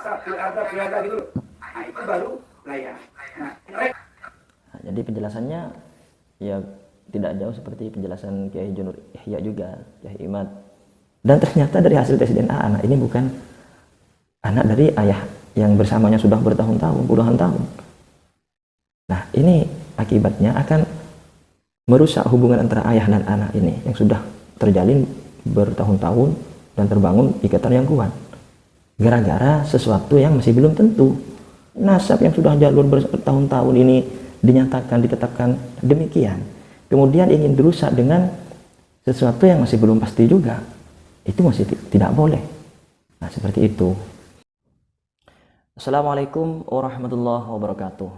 nasab, pilkada gitu. Nah, itu baru layak. Nah, Jadi penjelasannya ya tidak jauh seperti penjelasan Kiai Junur Ihya juga, Kiai Imad. Dan ternyata dari hasil tes DNA anak ini bukan anak dari ayah yang bersamanya sudah bertahun-tahun, puluhan tahun. Nah, ini akibatnya akan merusak hubungan antara ayah dan anak ini yang sudah terjalin bertahun-tahun dan terbangun ikatan yang kuat. Gara-gara sesuatu yang masih belum tentu. Nasab yang sudah jalur bertahun-tahun ini dinyatakan, ditetapkan demikian. Kemudian ingin dirusak dengan sesuatu yang masih belum pasti juga. Itu masih tidak boleh. Nah, seperti itu. Assalamualaikum warahmatullahi wabarakatuh.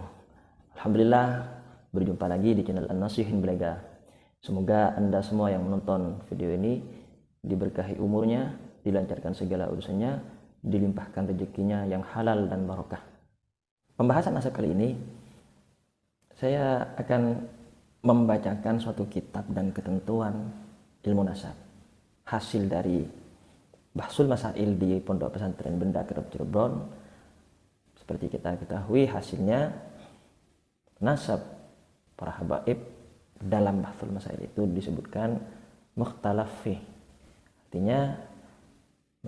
Alhamdulillah, berjumpa lagi di channel An-Nasihin Belega. Semoga Anda semua yang menonton video ini diberkahi umurnya, dilancarkan segala urusannya, dilimpahkan rezekinya yang halal dan barokah. Pembahasan nasab kali ini, saya akan membacakan suatu kitab dan ketentuan ilmu nasab. Hasil dari Bahsul Masail di Pondok Pesantren Benda Kerep Cirebon. Seperti kita ketahui, hasilnya nasab para habaib dalam Bahsul Masail itu disebutkan mukhtalaf fih. Artinya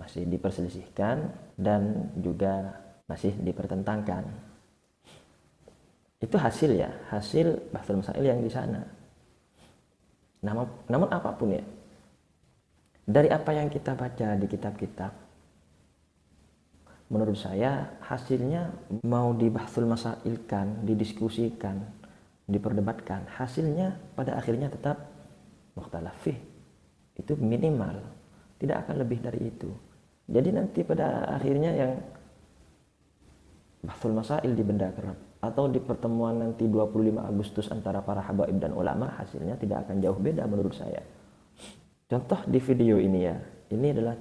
masih diperselisihkan dan juga masih dipertentangkan. Itu hasil ya, hasil Bahsul Masail yang di sana. Namun apapun ya, dari apa yang kita baca di kitab-kitab, menurut saya hasilnya mau dibahsul masailkan, didiskusikan, diperdebatkan, hasilnya pada akhirnya tetap mukhtalaf fih. Itu minimal, tidak akan lebih dari itu. Jadi nanti pada akhirnya yang bahsul masail di Benda Kerep atau di pertemuan nanti 25 Agustus antara para habaib dan ulama, hasilnya tidak akan jauh beda menurut saya. Contoh di video ini ya, ini adalah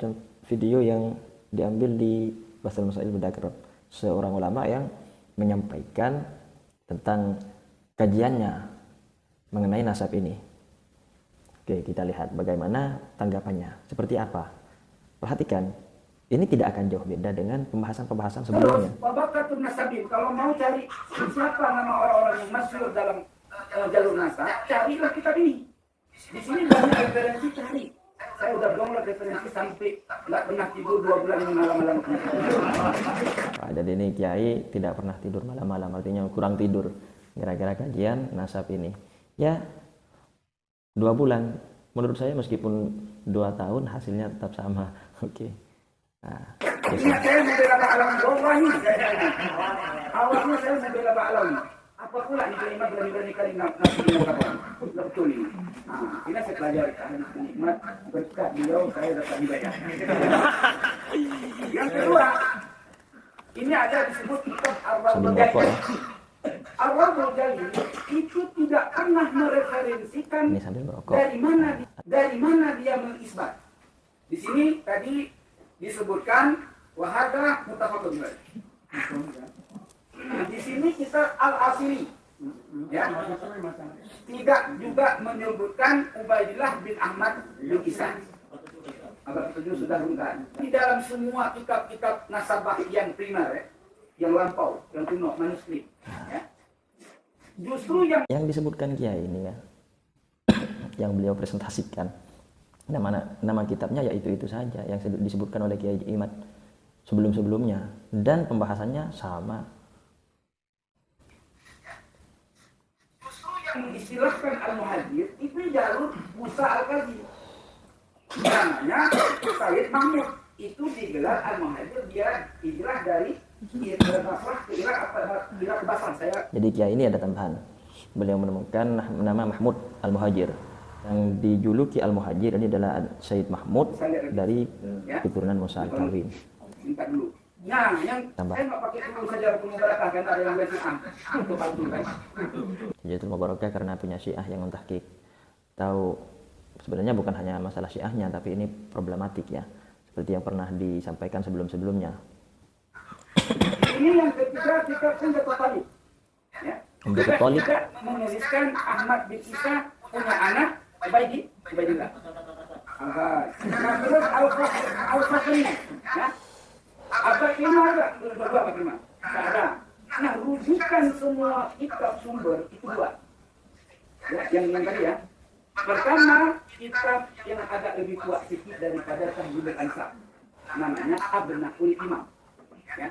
video yang diambil di Bahsul Masail Benda Kerep, seorang ulama yang menyampaikan tentang kajiannya mengenai nasab ini. Oke, kita lihat bagaimana tanggapannya, seperti apa. Perhatikan, ini tidak akan jauh beda dengan pembahasan-pembahasan sebelumnya. Babakatun nasabin, kalau mau cari siapa nama orang-orang yang masyhur dalam jalur nasab, carilah kitab ini. Di sini banyak referensi, cari. Saya udah download referensi sampai nggak pernah tidur 2 bulan malam-malam. Jadi ini Kiai tidak pernah tidur malam-malam, artinya kurang tidur gara-gara kajian nasab ini. Ya, 2 bulan. Menurut saya meskipun 2 tahun hasilnya tetap sama. Oke. Nah, ini saya membela Pak Alam Wallahi. Awalnya saya membela Pak Alam. Apa pula nih kelima berani-berani kali nafsu mengatakan betul ini. Ini saya pelajari kan nikmat berkat beliau saya dapat dibayar. Yang kedua, ini ada disebut kitab Ar-Rawdul Jalil. Ar-Rawdul Jalil itu tidak pernah mereferensikan dari mana dia mengisbat. Di sini tadi disebutkan wahada mutafaqun alaih. Di sini kita Al-Asiri, ya, tidak juga menyebutkan Ubaidillah bin Ahmad bin Isa. Agak itu sudah lengkap. Di dalam semua kitab-kitab nasabah yang primer, ya, yang lampau, yang kuno, manuskrip, ya, justru yang disebutkan Kiai ini ya, yang beliau presentasikan, nama kitabnya ya itu saja yang disebutkan oleh Kiai Imad sebelum-sebelumnya, dan pembahasannya sama. Istilahkan Al-Muhajir itu jalur Musa Al-Qazi. Namanya Sayyid Mahmud. Itu digelar Al-Muhajir, dia hijrah dari Basrah ke Irak Basrah. Jadi Kiai ini ada tambahan. Beliau menemukan nama Mahmud Al-Muhajir. Yang dijuluki Al-Muhajir ini adalah Sayyid Mahmud dari keturunan Musa Al-Kawin. Minta dulu. Nah, yang tambah. Saya nggak pakai dulu saja Mubarakah, kan ada yang biasa itu palsu kan. Jadi Mubarakah karena punya Syiah yang mentahqiq. Tahu sebenarnya bukan hanya masalah Syiahnya, tapi ini problematik ya, seperti yang pernah disampaikan sebelum-sebelumnya. Ini yang ketiga kita pun Talib. Ya. Talib menuliskan Ahmad bin Isa punya anak Ubaidillah. Nah, terus Al-Fakhriyah, ya. Abad 5 ada, abad 5. Tak ada. Nah, rujukan semua kitab sumber itu dua. Ya, yang tadi ya. Pertama, kitab yang agak lebih kuat sedikit daripada Tahdhibul Ansab. Namanya Abnaul Imam. Ya.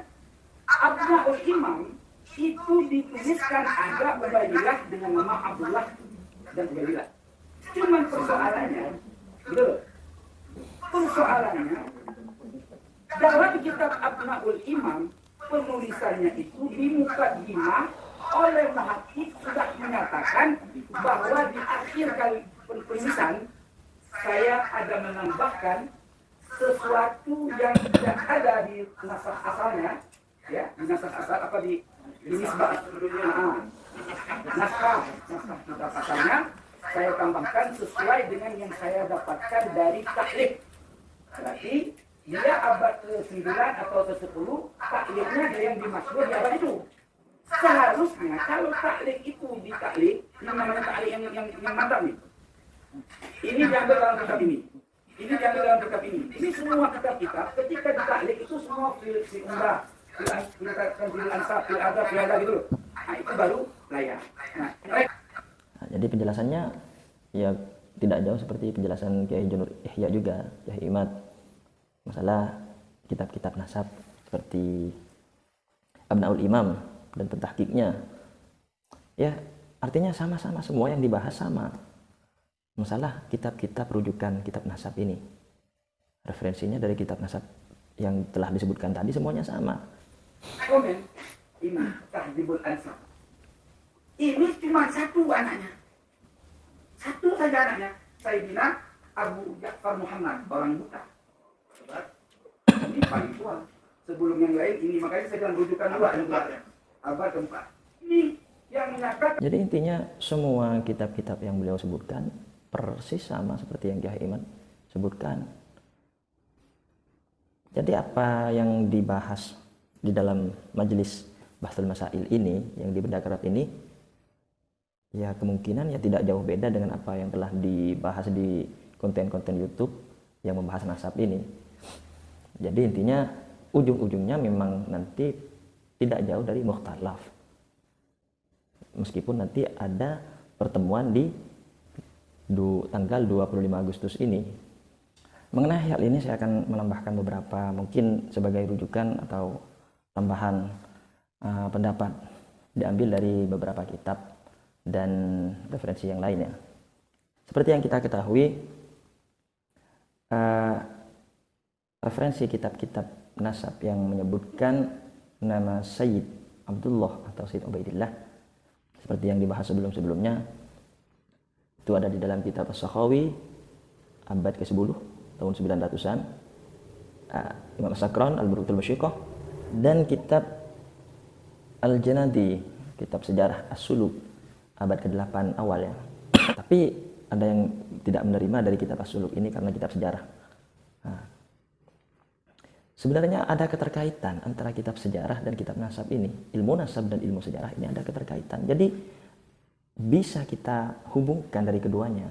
Abnaul Imam itu dituliskan agak Ubaidillah dengan nama Abdullah dan Ubaidillah. Cuman persoalannya dalam kitab Abnaul Imam, penulisannya itu di Muqaddimah oleh Muhakkik sudah menyatakan bahwa di akhir kali penulisan saya ada menambahkan sesuatu yang tidak ada di nasakh asalnya, ya, di nasakh asal apa di nisbah naskah kitab asalnya saya tambahkan sesuai dengan yang saya dapatkan dari taklif. Berarti dia abad ke-9 atau ke-10, taklifnya ada yang dimaksud di abad itu. Seharusnya kalau taklif itu ditaklif, yang namanya taklif yang mantap nih. Ini diambil dalam kitab ini. Ini diambil dalam kitab ini. Ini semua kitab-kitab ketika ditaklif itu semua fil umrah, fil ansab, fil adab, fil adab gitu loh. Nah, itu baru layak. Nah, jadi penjelasannya ya tidak jauh seperti penjelasan Kiai Junur Ihya juga, Kiai Imad, masalah kitab-kitab nasab seperti Abnaul Imam dan pentahqiqnya. Ya, artinya sama-sama, semua yang dibahas sama. Masalah kitab-kitab rujukan kitab nasab ini, referensinya dari kitab nasab yang telah disebutkan tadi semuanya sama. Komen ini Tahdhibul Ansab. Ini cuma satu anaknya. Satu saja anaknya. Sayyidina Abu Ja'far Muhammad, orang buta. Ini paling tua. Sebelum yang lain ini, makanya saya bilang rujukan dua abad keempat. Ini yang menyatakan. Jadi intinya semua kitab-kitab yang beliau sebutkan persis sama seperti yang Kiai Imad sebutkan. Jadi apa yang dibahas di dalam majelis Bahthul Masail ini, yang di Benda Kerap ini, ya kemungkinan ya tidak jauh beda dengan apa yang telah dibahas di konten-konten YouTube yang membahas nasab ini. Jadi intinya ujung-ujungnya memang nanti tidak jauh dari mukhtalaf. Meskipun nanti ada pertemuan di tanggal 25 Agustus ini. Mengenai hal ini saya akan menambahkan beberapa mungkin sebagai rujukan atau tambahan pendapat diambil dari beberapa kitab dan referensi yang lainnya. Seperti yang kita ketahui, referensi kitab-kitab nasab yang menyebutkan nama Sayyid Abdullah atau Sayyid Ubaidillah seperti yang dibahas sebelum-sebelumnya itu ada di dalam kitab As-Sakhawi abad ke-10 tahun 900-an, Imam As-Sakran Al-Burutul Masyiqah, dan kitab Al-Janadi, kitab sejarah As-Suluk abad ke-8 awal ya. Tapi ada yang tidak menerima dari kitab As-Suluk ini karena kitab sejarah. Nah, sebenarnya ada keterkaitan antara kitab sejarah dan kitab nasab ini. Ilmu nasab dan ilmu sejarah ini ada keterkaitan. Jadi bisa kita hubungkan dari keduanya,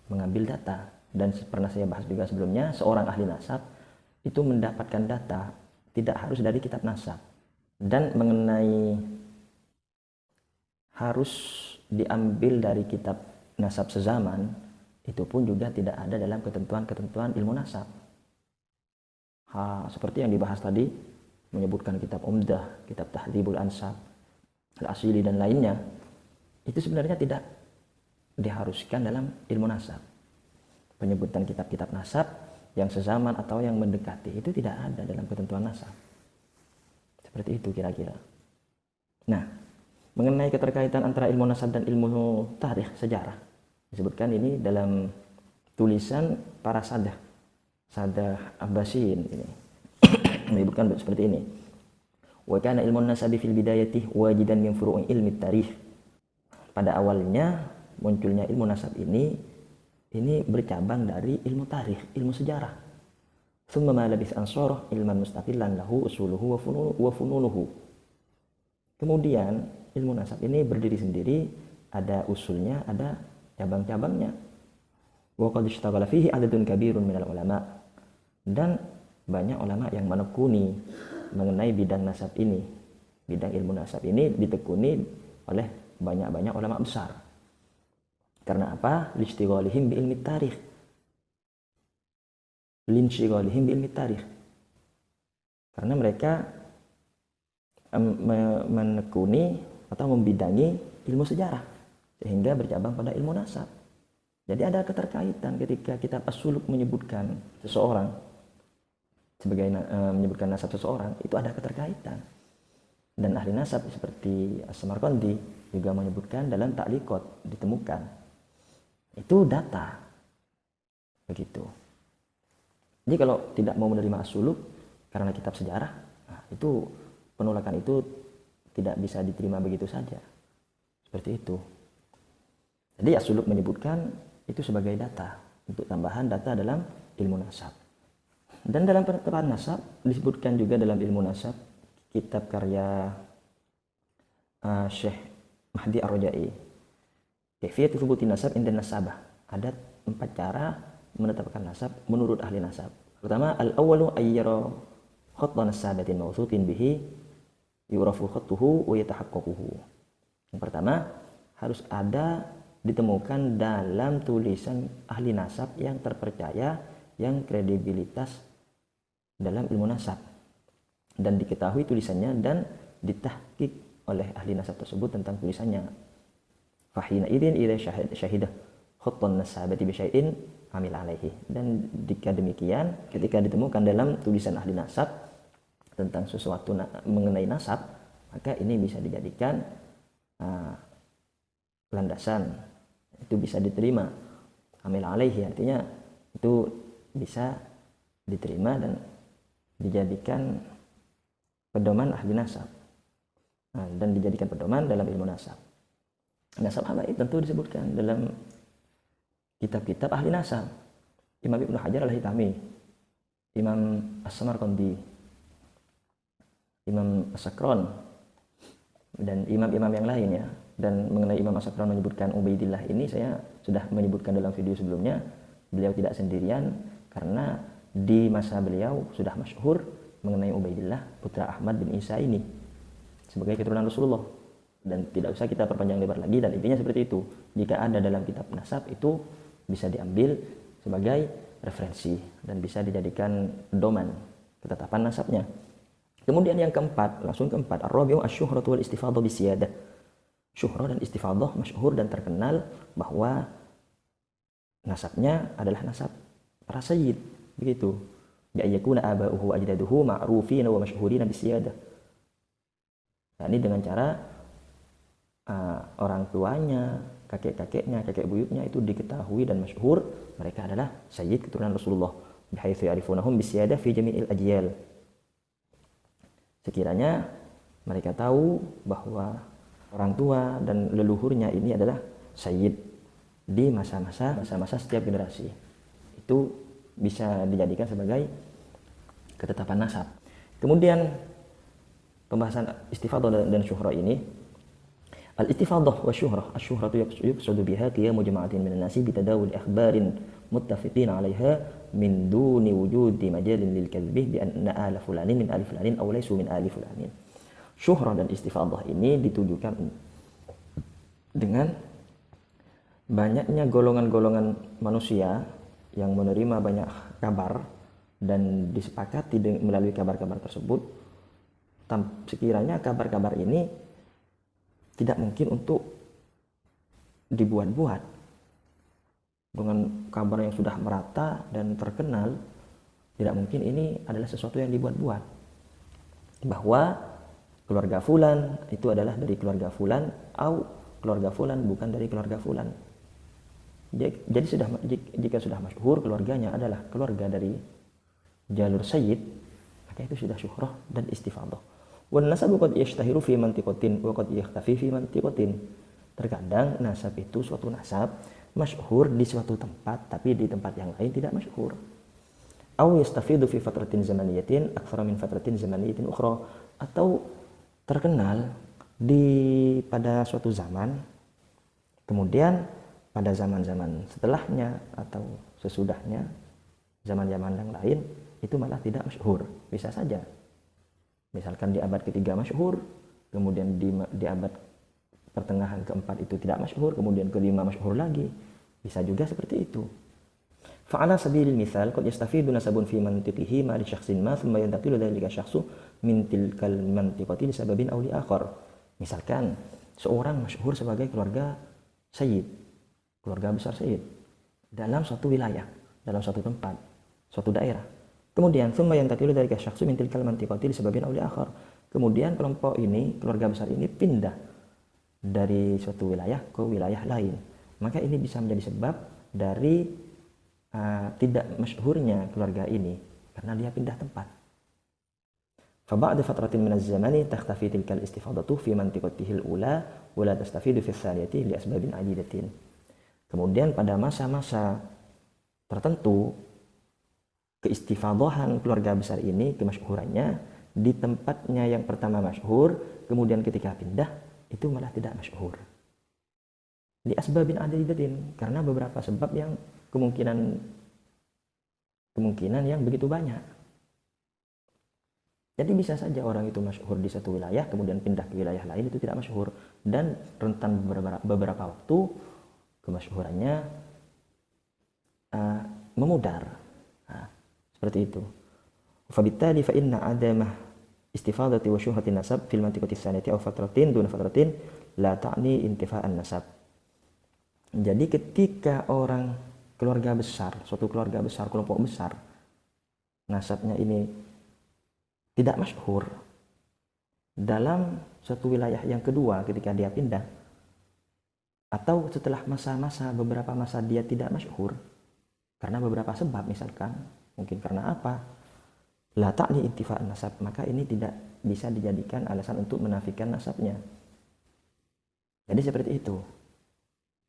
mengambil data. Dan pernah saya bahas juga sebelumnya, seorang ahli nasab itu mendapatkan data tidak harus dari kitab nasab. Dan mengenai harus diambil dari kitab nasab sezaman, itu pun juga tidak ada dalam ketentuan-ketentuan ilmu nasab. Seperti yang dibahas tadi, menyebutkan kitab Umdah, kitab Tahdhibul Ansab, Al-Asili dan lainnya, itu sebenarnya tidak diharuskan dalam ilmu nasab. Penyebutan kitab-kitab nasab yang sezaman atau yang mendekati itu tidak ada dalam ketentuan nasab. Seperti itu kira-kira. Nah, mengenai keterkaitan antara ilmu nasab dan ilmu tarikh, sejarah, disebutkan ini dalam tulisan para Sadah Abbasiyin ini. Menyebutkan seperti ini. Wa kana ilmu nasabi fil bidayati wajidan min furu'i ilmi tarikh. Pada awalnya munculnya ilmu nasab ini bercabang dari ilmu tarikh, ilmu sejarah. Tsumma ma labis ansara ilman mustaqillan lahu usuluhu wa fununuhu. Kemudian ilmu nasab ini berdiri sendiri, ada usulnya, ada cabang-cabangnya. Wa qad ishtaghala fihi adadun kabirun minal ulama. Dan banyak ulama yang menekuni mengenai bidang nasab ini. Bidang ilmu nasab ini ditekuni oleh banyak-banyak ulama besar. Karena apa? Listighalihim bi ilmi tarikh. Linstighalihim bi ilmi tarikh. Karena mereka menekuni atau membidangi ilmu sejarah sehingga bercabang pada ilmu nasab. Jadi ada keterkaitan ketika kitab As-Suluk menyebutkan seseorang sebagai menyebutkan nasab seseorang, itu ada keterkaitan. Dan ahli nasab seperti As-Samarqandi juga menyebutkan dalam Ta'liqat ditemukan. Itu data. Begitu. Jadi kalau tidak mau menerima As-Suluk karena kitab sejarah, nah, itu penolakan itu tidak bisa diterima begitu saja. Seperti itu. Jadi As-Suluk menyebutkan itu sebagai data, untuk tambahan data dalam ilmu nasab. Dan dalam penetapan nasab disebutkan juga dalam ilmu nasab kitab karya Syekh Mahdi Ar-Raja'i, Kaifiyatu Thubuti Nasab Inda Nasabah. Ada 4 cara menetapkan nasab menurut ahli nasab. Pertama, al-awwalu ayyara khatta nasabatin mawthuqin bihi yurafu khattuhu wa yatahaqqaquhu. Yang pertama, harus ada ditemukan dalam tulisan ahli nasab yang terpercaya, yang kredibilitas dalam ilmu nasab, dan diketahui tulisannya dan ditahqiq oleh ahli nasab tersebut tentang tulisannya. Fahina idzin ila syahidah khattan nasabati bi syai'in amil alaihi. Dan jika demikian, ketika ditemukan dalam tulisan ahli nasab tentang sesuatu mengenai nasab, maka ini bisa dijadikan landasan, itu bisa diterima. Amil alaihi artinya itu bisa diterima dan dijadikan pedoman ahli nasab, dan dijadikan pedoman dalam ilmu nasab. Nasab habaib tentu disebutkan dalam kitab-kitab ahli nasab. Imam Ibnu Hajar Al-Haytami, Imam As-Samarqandi, Imam As-Sakron, dan imam-imam yang lain ya. Dan mengenai Imam As-Sakron menyebutkan Ubaidillah ini saya sudah menyebutkan dalam video sebelumnya. Beliau tidak sendirian, karena di masa beliau sudah masyhur mengenai Ubaidillah putra Ahmad bin Isa ini sebagai keturunan Rasulullah. Dan tidak usah kita perpanjang lebar lagi, dan intinya seperti itu. Jika ada dalam kitab nasab, itu bisa diambil sebagai referensi dan bisa dijadikan pedoman ketetapan nasabnya. Kemudian yang keempat, langsung keempat, ar-rabi'u asy-syuhratu wal istifadhah bisiyadah. Syuhrah dan istifadhah, masyhur dan terkenal bahwa nasabnya adalah nasab para sayyid, begitu. Ya yakuna aba'uhu ajdaduhu ma'rufina wa masyhurina bisiyadah. Nah, ini dengan cara orang tuanya, kakek-kakeknya, kakek buyutnya itu diketahui dan masyhur mereka adalah sayyid keturunan Rasulullah. Bihaitsu ya'rifunahum bisiyadah fi jami'il ajyal. Sekiranya mereka tahu bahwa orang tua dan leluhurnya ini adalah sayyid di masa-masa setiap generasi. Itu bisa dijadikan sebagai ketetapan nasab. Kemudian pembahasan istifadhah dan syuhrah ini, al-istifadhah wa syuhrah, asy-syuhratu yuqsadu biha qiyamu jama'atin minan nasi bitadawul akhbarin muttafiqin 'alaiha min duni wujudi majalin lil kadhbi bi anna ala fulanin min ali fulanin aw laysu min ali fulanin. Syuhrah dan istifadhah ini ditujukan dengan banyaknya golongan-golongan manusia yang menerima banyak kabar dan disepakati melalui kabar-kabar tersebut, sekiranya kabar-kabar ini tidak mungkin untuk dibuat-buat. Dengan kabar yang sudah merata dan terkenal, tidak mungkin ini adalah sesuatu yang dibuat-buat. Bahwa keluarga fulan itu adalah dari keluarga fulan, atau keluarga fulan bukan dari keluarga fulan. Jadi jika sudah masyhur keluarganya adalah keluarga dari jalur sayyid, maka itu sudah syuhrah dan istifadhah. Wan nasabu qad yashtahiru fi mantiqatin wa qad yakhtafi fi mantiqatin. Terkadang nasab itu suatu nasab masyhur di suatu tempat, tapi di tempat yang lain tidak masyhur. Aw yastafidu fi fatratin zamaniyatin aktsara min fatratin zamaniyatin ukhra, atau terkenal pada suatu zaman, kemudian pada zaman-zaman setelahnya atau sesudahnya, zaman-zaman yang lain itu malah tidak masyhur. Bisa saja. Misalkan di abad ketiga masyhur, kemudian di abad pertengahan keempat itu tidak masyhur, kemudian kelima masyhur lagi. Bisa juga seperti itu. Fa'ala sabilil misal qad yastafidu nasabun fi mantiqihi ma li syakhsin ma thumma yantaqilu dzalika syakhsu min tilkal mantiqati li sababin aw li akhar. Misalkan seorang masyhur sebagai keluarga sayyid, keluarga besar sayyid dalam suatu wilayah, dalam suatu tempat, suatu daerah. Kemudian thumma yantaqilu dzalika syakhsu min tilkal mantiqati li sababin aw li akhar. Kemudian kelompok ini, keluarga besar ini pindah dari suatu wilayah ke wilayah lain. Maka ini bisa menjadi sebab dari tidak masyhurnya keluarga ini karena dia pindah tempat. Fa ba'da fatratin min az-zamani takhtafi tilka al-istifadatu fi mantiqatihi al-ula wa la tastafidu fi ats-tsaniyati li asbabin adidatin. Kemudian pada masa-masa tertentu keistifadahan keluarga besar ini, kemasyhurannya di tempatnya yang pertama masyhur, kemudian ketika pindah itu malah tidak masyhur. Li asbabin adidatin, karena beberapa sebab yang kemungkinan yang begitu banyak. Jadi bisa saja orang itu masyhur di satu wilayah kemudian pindah ke wilayah lain itu tidak masyhur, dan rentan beberapa waktu kemasyhurannya memudar. Seperti itu. Fabittali fa inna adamah istifadati wa syuhrati nasab fil mantiqati tsaniyati aw fatratin duna fatratin la ta'ni intifa'an nasab. Jadi ketika orang keluarga besar, suatu keluarga besar, kelompok besar, nasabnya ini tidak masyhur dalam suatu wilayah yang kedua ketika dia pindah, atau setelah beberapa masa dia tidak masyhur karena beberapa sebab, misalkan mungkin karena apa, la ta'ni intifa'an nasab, maka ini tidak bisa dijadikan alasan untuk menafikan nasabnya. Jadi seperti itu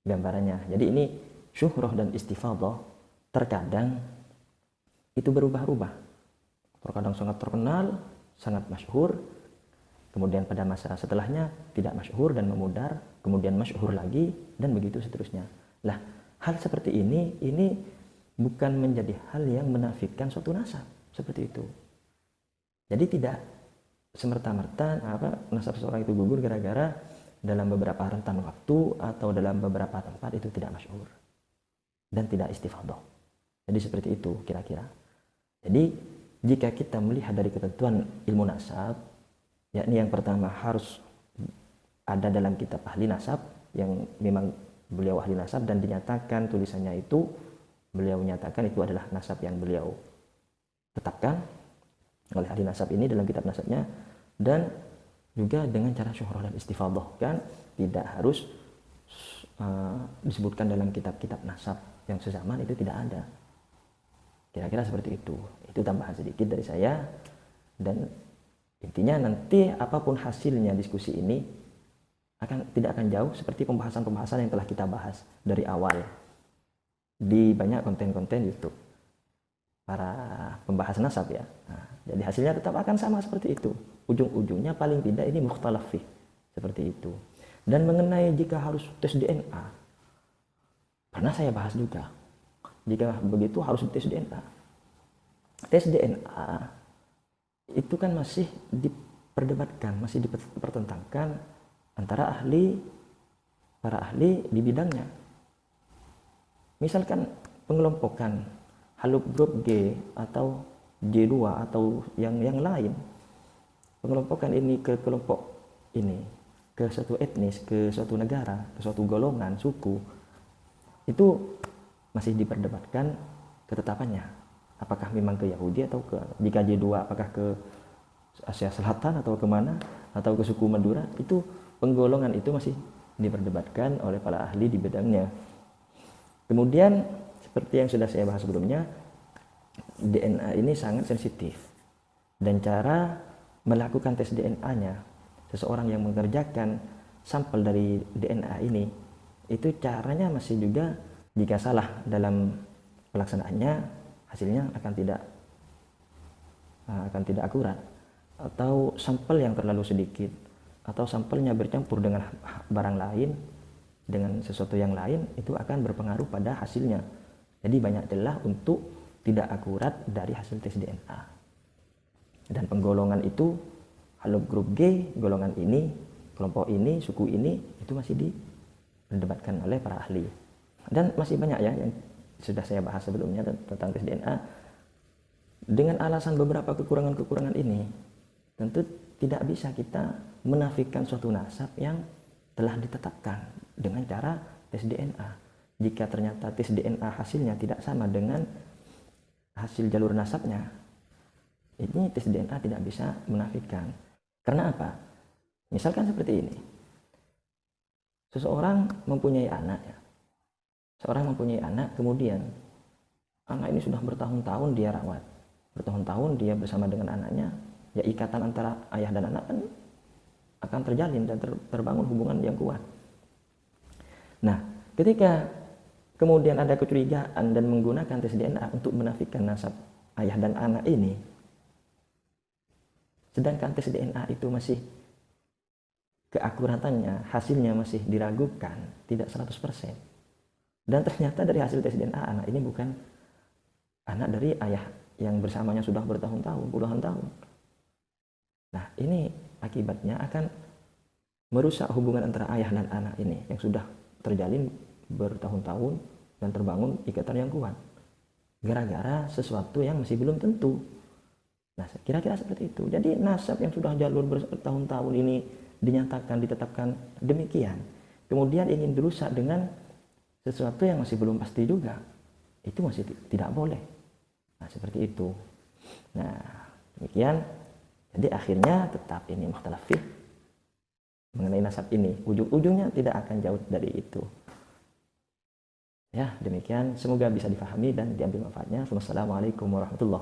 gambarannya. Jadi ini syuhrah dan istifadah terkadang itu berubah-ubah. Terkadang sangat terkenal, sangat masyhur, kemudian pada masa setelahnya tidak masyhur dan memudar, kemudian masyhur lagi, dan begitu seterusnya. Lah, hal seperti ini bukan menjadi hal yang menafikan suatu nasab seperti itu. Jadi tidak semerta-merta nasab seorang itu gugur gara-gara dalam beberapa rentan waktu atau dalam beberapa tempat itu tidak masyhur dan tidak istifadah. Jadi seperti itu kira-kira. Jadi jika kita melihat dari ketentuan ilmu nasab, yakni yang pertama harus ada dalam kitab ahli nasab yang memang beliau ahli nasab dan dinyatakan tulisannya itu beliau nyatakan itu adalah nasab yang beliau tetapkan oleh ahli nasab ini dalam kitab nasabnya, dan juga dengan cara syuhrah dan istifadah, kan tidak harus disebutkan dalam kitab-kitab nasab yang sezaman, itu tidak ada. Kira-kira seperti itu. Itu tambahan sedikit dari saya, dan intinya nanti apapun hasilnya diskusi ini tidak akan jauh seperti pembahasan-pembahasan yang telah kita bahas dari awal di banyak konten-konten YouTube para pembahas nasab ya. Nah, jadi hasilnya tetap akan sama seperti itu. Ujung-ujungnya paling tidak ini mukhtalaf fih, seperti itu. Dan mengenai jika harus tes DNA, pernah saya bahas juga. Jika begitu harus tes DNA. Tes DNA itu kan masih diperdebatkan, masih dipertentangkan antara para ahli di bidangnya. Misalkan pengelompokan halogrup G atau J2 atau yang lain. Pengelompokan ini ke kelompok ini, ke suatu etnis, ke suatu negara, ke suatu golongan, suku, itu masih diperdebatkan ketetapannya. Apakah memang ke Yahudi atau jika J2 apakah ke Asia Selatan atau kemana, atau ke suku Madura, itu penggolongan itu masih diperdebatkan oleh para ahli di bidangnya. Kemudian seperti yang sudah saya bahas sebelumnya, DNA ini sangat sensitif, dan cara melakukan tes DNA-nya seseorang yang mengerjakan sampel dari DNA ini, itu caranya masih juga jika salah dalam pelaksanaannya hasilnya akan tidak akurat, atau sampel yang terlalu sedikit, atau sampelnya bercampur dengan barang lain, dengan sesuatu yang lain, itu akan berpengaruh pada hasilnya. Jadi banyak celah untuk tidak akurat dari hasil tes DNA. Dan penggolongan itu haplogrup G, golongan ini, kelompok ini, suku ini, itu masih diperdebatkan oleh para ahli. Dan masih banyak ya yang sudah saya bahas sebelumnya tentang tes DNA. Dengan alasan beberapa kekurangan-kekurangan ini, tentu tidak bisa kita menafikan suatu nasab yang telah ditetapkan dengan cara tes DNA. Jika ternyata tes DNA hasilnya tidak sama dengan hasil jalur nasabnya, ini tes DNA tidak bisa menafikan. Karena apa? Misalkan seperti ini. Seseorang mempunyai anak ya. Seorang mempunyai anak, kemudian anak ini sudah bertahun-tahun dia rawat. Bertahun-tahun dia bersama dengan anaknya, ya ikatan antara ayah dan anak kan akan terjalin dan terbangun hubungan yang kuat. Nah, ketika kemudian ada kecurigaan dan menggunakan tes DNA untuk menafikan nasab ayah dan anak ini, sedangkan tes DNA itu masih keakuratannya, hasilnya masih diragukan, tidak 100%. Dan ternyata dari hasil tes DNA anak ini bukan anak dari ayah yang bersamanya sudah bertahun-tahun, puluhan tahun. Nah, ini akibatnya akan merusak hubungan antara ayah dan anak ini yang sudah terjalin bertahun-tahun dan terbangun ikatan yang kuat. Gara-gara sesuatu yang masih belum tentu. Nah, kira-kira seperti itu. Jadi nasab yang sudah jalur bertahun-tahun ini dinyatakan, ditetapkan demikian. Kemudian ingin dirusak dengan sesuatu yang masih belum pasti juga. Itu masih tidak boleh. Nah, seperti itu. Nah, demikian. Jadi akhirnya tetap ini mukhtalaf fiqh mengenai nasab ini. Ujung-ujungnya tidak akan jauh dari itu. Ya, demikian. Semoga bisa difahami dan diambil manfaatnya. Wassalamualaikum warahmatullahi wabarakatuh.